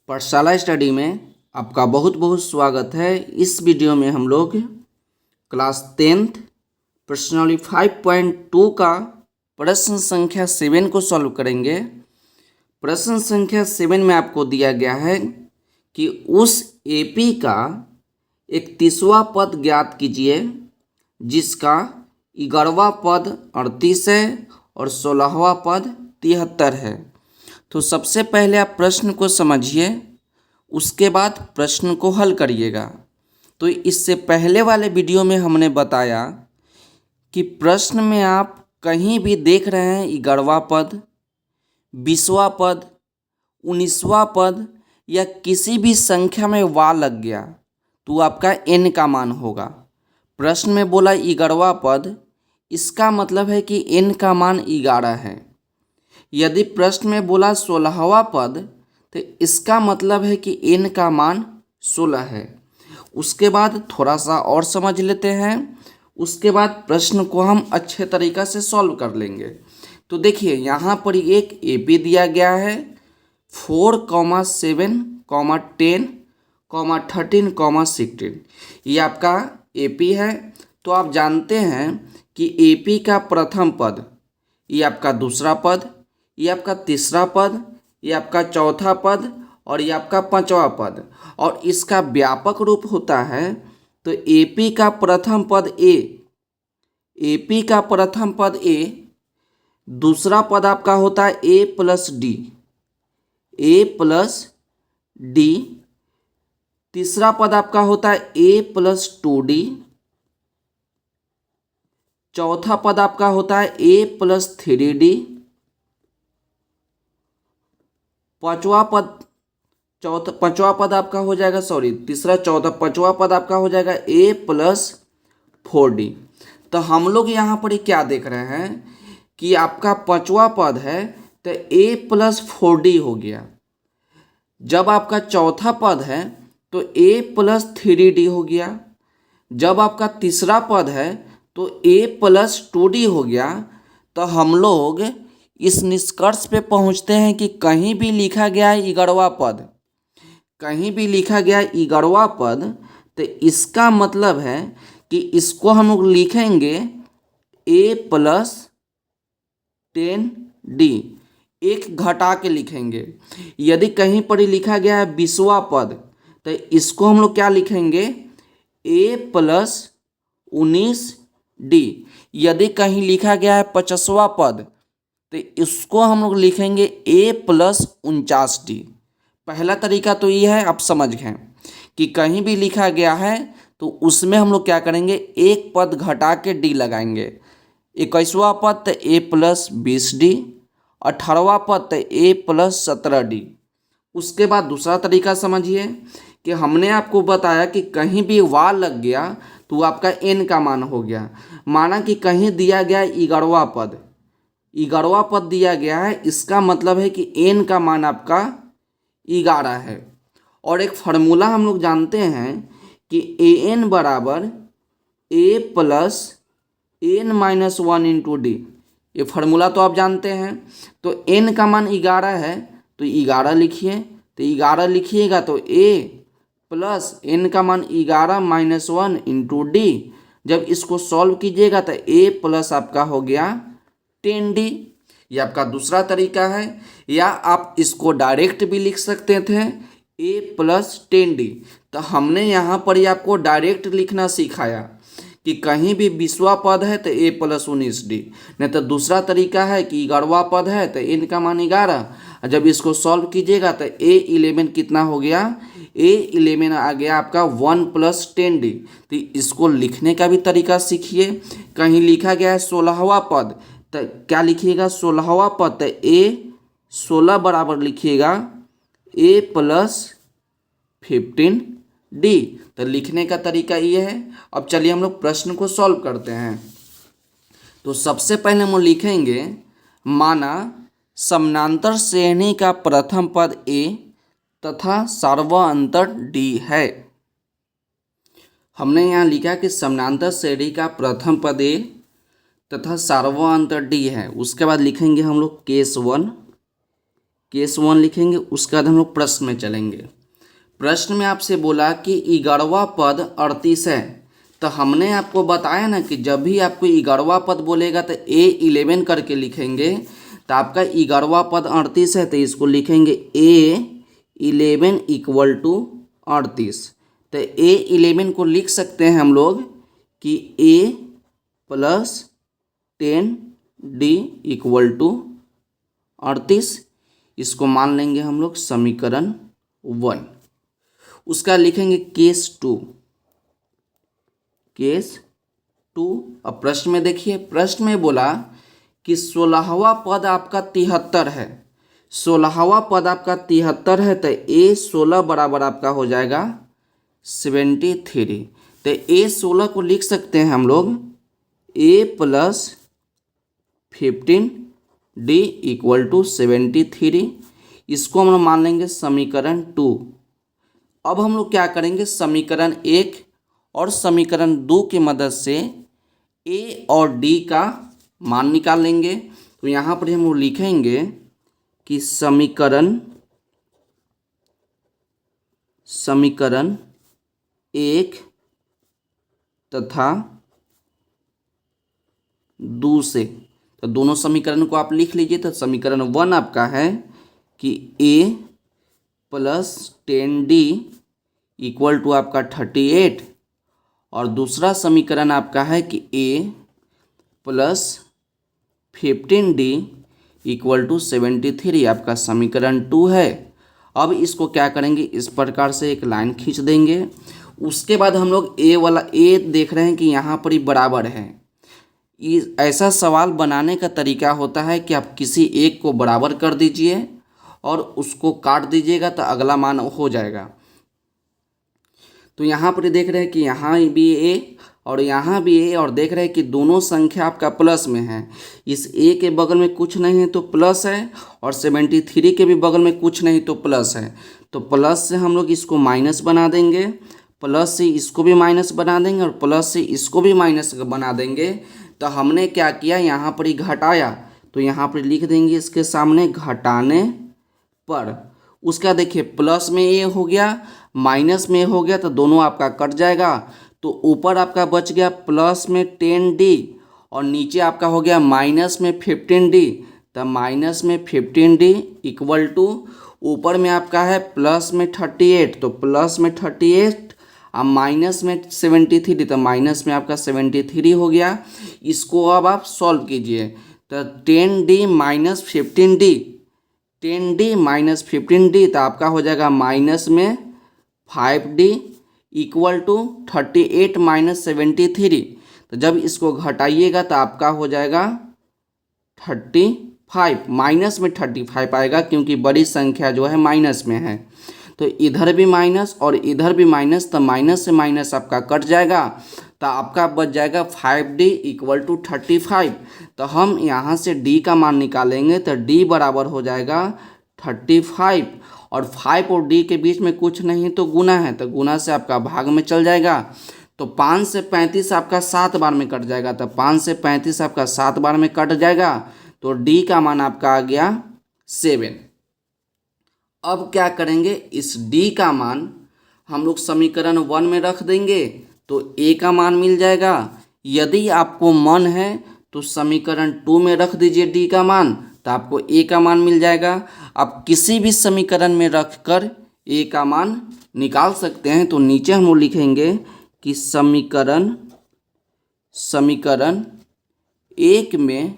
पाठशाला स्टडी में आपका बहुत बहुत स्वागत है। इस वीडियो में हम लोग क्लास 10th पर्सनली 5.2 का प्रश्न संख्या 7 को सॉल्व करेंगे। प्रश्न संख्या 7 में आपको दिया गया है कि उस एपी का 31वां पद ज्ञात कीजिए जिसका 11वां पद 38 है और 16वां पद 73 है। तो सबसे पहले आप प्रश्न को समझिए, उसके बाद प्रश्न को हल करिएगा। तो इससे पहले वाले वीडियो में हमने बताया कि प्रश्न में आप कहीं भी देख रहे हैं 11वां पद, 20वां पद, 19वां पद या किसी भी संख्या में वां लग गया तो आपका n का मान होगा। प्रश्न में बोला 11वां पद, इसका मतलब है कि n का मान 11 है। यदि प्रश्न में बोला 16वां पद तो इसका मतलब है कि n का मान 16 है। उसके बाद थोड़ा सा और समझ लेते हैं, उसके बाद प्रश्न को हम अच्छे तरीक़ा से सॉल्व कर लेंगे। तो देखिए यहाँ पर एक एपी दिया गया है 4, 7, 10, 13, 16। ये आपका एपी है। तो आप जानते हैं कि एपी का प्रथम पद, ये आपका दूसरा पद, ये आपका तीसरा पद, ये आपका चौथा पद और ये आपका पांचवा पद, और इसका व्यापक रूप होता है। तो एपी का प्रथम पद ए, एपी का प्रथम पद ए, दूसरा पद आपका होता है ए प्लस डी, ए प्लस डी, तीसरा पद आपका होता है ए प्लस 2d, चौथा पद आपका होता है ए प्लस 3d, पांचवा पद आपका हो जाएगा, पांचवा पद आपका हो जाएगा ए प्लस 4d। तो हम लोग यहाँ पर क्या देख रहे हैं कि आपका पांचवा पद है तो ए प्लस 4d हो गया। जब आपका चौथा पद है तो ए प्लस 3d हो गया। जब आपका तीसरा पद है तो ए प्लस 2d हो गया। तो हम लोग इस निष्कर्ष पे पहुंचते हैं कि कहीं भी लिखा गया है 11वां पद, कहीं भी लिखा गया है 11वां पद, तो इसका मतलब है कि इसको हम लोग लिखेंगे a प्लस 10d, एक घटा के लिखेंगे। यदि कहीं पर लिखा गया है 20वां पद तो इसको हम लोग क्या लिखेंगे a प्लस 19d। यदि कहीं लिखा गया है 50वां पद तो इसको हम लोग लिखेंगे a प्लस 49d। पहला तरीका तो ये है, आप समझ गए कि कहीं भी लिखा गया है तो उसमें हम लोग क्या करेंगे, एक पद घटा के d लगाएंगे। 21वां पद तो a प्लस 20d, 18वां पद तो a प्लस 17d। उसके बाद दूसरा तरीका समझिए कि हमने आपको बताया कि कहीं भी वां लग गया तो आपका n का मान हो गया। माना कि कहीं दिया गया 11वां पद, 11वां पद दिया गया है, इसका मतलब है कि n का मान आपका 11 है। और एक फार्मूला हम लोग जानते हैं कि an बराबर a plus n minus 1 into D. ये फार्मूला तो आप जानते हैं। तो n का मान 11 है तो 11 लिखिए, तो 11 लिखिएगा तो a प्लस n का मान 11 माइनस 1 इंटू डी। जब इसको सॉल्व कीजिएगा तो a प्लस आपका हो गया 10d। ये आपका दूसरा तरीका है, या आप इसको डायरेक्ट भी लिख सकते थे a प्लस 10d। तो हमने यहाँ पर ही आपको डायरेक्ट लिखना सिखाया कि कहीं भी 20वां पद है तो a प्लस 19d। नहीं तो दूसरा तरीका है कि 11वां पद है तो n का मान 11, जब इसको सॉल्व कीजिएगा तो a11 कितना हो गया, a11 आ गया आपका 1 प्लस 10d। तो इसको लिखने का भी तरीका सीखिए। कहीं लिखा गया है 16वां पद तो क्या लिखिएगा, 16वां पद तो a16 बराबर लिखिएगा a प्लस 15d। तो लिखने का तरीका ये है। अब चलिए हम लोग प्रश्न को सॉल्व करते हैं। तो सबसे पहले हम लिखेंगे, माना समानांतर श्रेणी का प्रथम पद a तथा सर्वांतर d है। हमने यहाँ लिखा कि समानांतर श्रेणी का प्रथम पद a तथा सर्वांतर d है। उसके बाद लिखेंगे हम लोग केस 1, केस 1 लिखेंगे। उसके बाद हम लोग प्रश्न में चलेंगे। प्रश्न में आपसे बोला कि 11वां पद 38 है। तो हमने आपको बताया ना कि जब भी आपको 11वां पद बोलेगा तो A11 करके लिखेंगे। तो आपका 11वां पद 38 है तो इसको लिखेंगे A11 इक्वल टू 38। तो A11 को लिख सकते हैं हम लोग कि A plus 10D equal to 38। इसको मान लेंगे हम लोग समीकरण 1। उसका लिखेंगे केस 2। अब प्रश्न में देखिए, प्रश्न में बोला कि 16वां पद आपका 73 है। 16वां पद आपका 73 है तो A16 बराबर आपका हो जाएगा 73। तो A16 को लिख सकते हैं हम लोग A plus 15D equal to 73। इसको हम लोग मान लेंगे समीकरण 2। अब हम लोग क्या करेंगे, समीकरण 1 और समीकरण 2 की मदद से A और D का मान निकाल लेंगे। तो यहाँ पर हम लोग लिखेंगे कि समीकरण 1 तथा 2 से, तो दोनों समीकरण को आप लिख लीजिए। तो समीकरण 1 आपका है कि A plus 10D equal to आपका 38 और दूसरा समीकरण आपका है कि A plus 15D equal to 73 आपका समीकरण 2 है। अब इसको क्या करेंगे, इस प्रकार से एक लाइन खींच देंगे। उसके बाद हम लोग A देख रहे हैं कि यहाँ पर ही बराबर है। ऐसा सवाल बनाने का तरीका होता है कि आप किसी एक को बराबर कर दीजिए और उसको काट दीजिएगा तो अगला मान हो जाएगा। तो यहाँ पर देख रहे हैं कि यहाँ भी A और यहाँ भी A, और देख रहे हैं कि दोनों संख्या आपका प्लस में है। इस A के बगल में कुछ नहीं है तो प्लस है, और 73 के भी बगल में कुछ नहीं तो प्लस है। तो प्लस से हम लोग इसको माइनस बना देंगे, प्लस से इसको भी माइनस बना देंगे और प्लस से इसको भी माइनस बना देंगे। तो हमने क्या किया, यहाँ पर ही घटाया। तो यहाँ पर लिख देंगे इसके सामने घटाने पर। उसका देखिए प्लस में A हो गया, माइनस में हो गया, तो दोनों आपका कट जाएगा। तो ऊपर आपका बच गया प्लस में 10D और नीचे आपका हो गया माइनस में 15D। तो माइनस में 15D इक्वल टू ऊपर में आपका है प्लस में 38, तो प्लस में 38 और माइनस में 73, तो माइनस में आपका 73 हो गया। इसको अब आप सॉल्व कीजिए। तो 10D minus 15D, 10D minus 15D, तो आपका हो जाएगा माइनस में 5D इक्वल टू 38 माइनस 73। तो जब इसको घटाइएगा तो आपका हो जाएगा 35, माइनस में 35 आएगा क्योंकि बड़ी संख्या जो है माइनस में है। तो इधर भी माइनस और इधर भी माइनस, तो माइनस से माइनस आपका कट जाएगा। तो आपका बच जाएगा 5D इक्वल टू 35। तो हम यहाँ से D का मान निकालेंगे तो D बराबर हो जाएगा 35, और 5 और D के बीच में कुछ नहीं तो गुना है, तो गुना से आपका भाग में चल जाएगा। तो 5 से 35 आपका 7 बार में कट जाएगा। तो 5 से 35 आपका 7 बार में कट जाएगा। तो D का मान आपका आ गया 7। अब क्या करेंगे, इस D का मान हम लोग समीकरण 1 में रख देंगे तो A का मान मिल जाएगा। यदि आपको मन है तो समीकरण 2 में रख दीजिए D का मान, तो आपको A का मान मिल जाएगा। आप किसी भी समीकरण में रखकर A का मान निकाल सकते हैं। तो नीचे हम लोग लिखेंगे कि समीकरण 1 में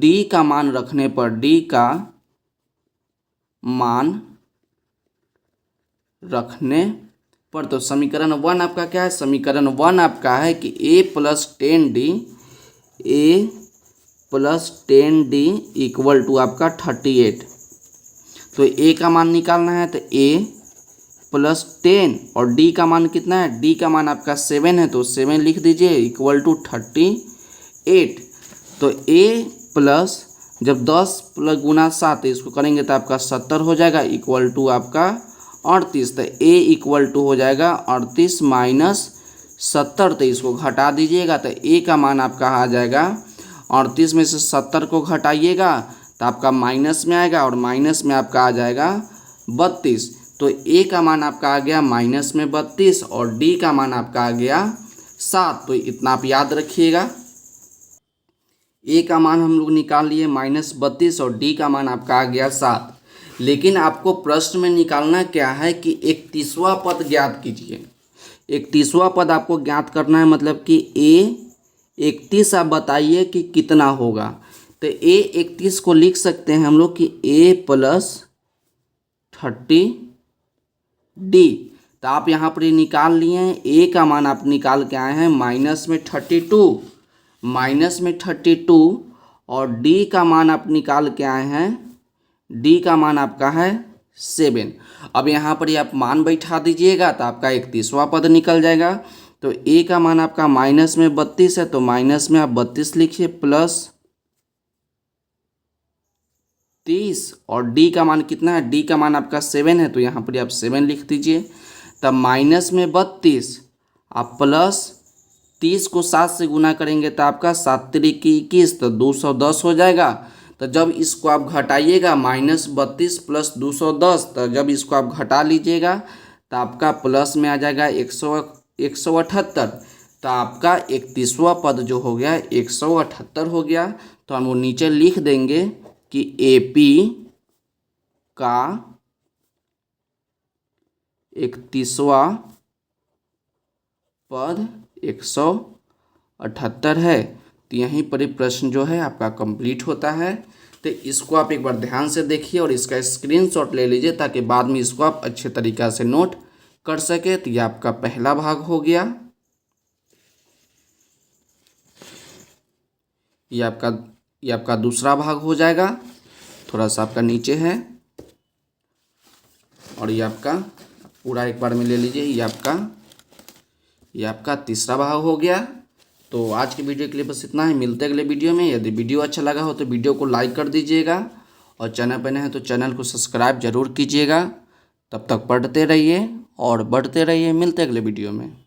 D का मान रखने पर, D का मान रखने पर, तो समीकरण 1 आपका क्या है, समीकरण 1 आपका है कि A plus 10D equal to आपका 38। तो A का मान निकालना है तो A प्लस 10 और D का मान कितना है, D का मान आपका 7 है तो 7 लिख दीजिए इक्वल टू 38। तो A प्लस, जब 10 प्लस गुना 7 इसको करेंगे तो आपका 70 हो जाएगा इक्वल टू आपका 38। तो A इक्वल टू हो जाएगा 38 माइनस 70, तो इसको घटा दीजिएगा तो A का मान आपका आ जाएगा 38 में से 70 को घटाइएगा तो आपका माइनस में आएगा और माइनस में आपका आ जाएगा 32। तो ए का मान आपका आ गया माइनस में 32 और डी का मान आपका आ गया 7। तो इतना आप याद रखिएगा। ए का मान हम लोग निकाल लिए -32 और डी का मान आपका आ गया 7। लेकिन आपको प्रश्न में निकालना क्या है कि 31वां पद ज्ञात कीजिए। 31वां पद आपको ज्ञात करना है, मतलब कि ए 31 आप बताइए कि कितना होगा। तो ए 31 को लिख सकते हैं हम लोग कि ए प्लस 30 डी। तो आप यहाँ पर ये निकाल लिए हैं। ए का मान आप निकाल के आए हैं माइनस में 32 और डी का मान आप निकाल के आए हैं, डी का मान आपका है 7। अब यहाँ पर ये आप मान बैठा दीजिएगा तो आपका 31वां पद निकल जाएगा। तो ए का मान आपका माइनस में 32 है, तो माइनस में आप 32 लिखिए प्लस 30 और डी का मान कितना है, डी का मान आपका 7 है, तो यहाँ पर आप 7 लिख दीजिए। तब माइनस में 32 आप प्लस 30 को 7 से गुना करेंगे तो आपका 7 तिरिकी 21, तो 210 हो जाएगा। तो जब इसको आप घटाइएगा -32 प्लस 210, तो जब इसको आप घटा लीजिएगा तो आपका प्लस में आ जाएगा 178। तो आपका 31वां पद जो हो गया 178 हो गया। तो हम वो नीचे लिख देंगे कि AP का 31वां पद 178 है। तो यहीं पर ही प्रश्न जो है आपका कंप्लीट होता है। तो इसको आप एक बार ध्यान से देखिए और इसका स्क्रीनशॉट ले लीजिए ताकि बाद में इसको आप अच्छे तरीक़ा से नोट कर सके। तो ये आपका पहला भाग हो गया। ये आपका दूसरा भाग हो जाएगा, थोड़ा सा आपका नीचे है। और ये आपका पूरा एक बार में ले लीजिए। ये आपका तीसरा भाग हो गया। तो आज की वीडियो के लिए बस इतना ही। मिलते हैं अगले वीडियो में। यदि वीडियो अच्छा लगा हो तो वीडियो को लाइक कर दीजिएगा और चैनल पर नए हैं तो चैनल को सब्सक्राइब जरूर कीजिएगा। तब तक पढ़ते रहिए और बढ़ते रहिए। मिलते हैं अगले वीडियो में।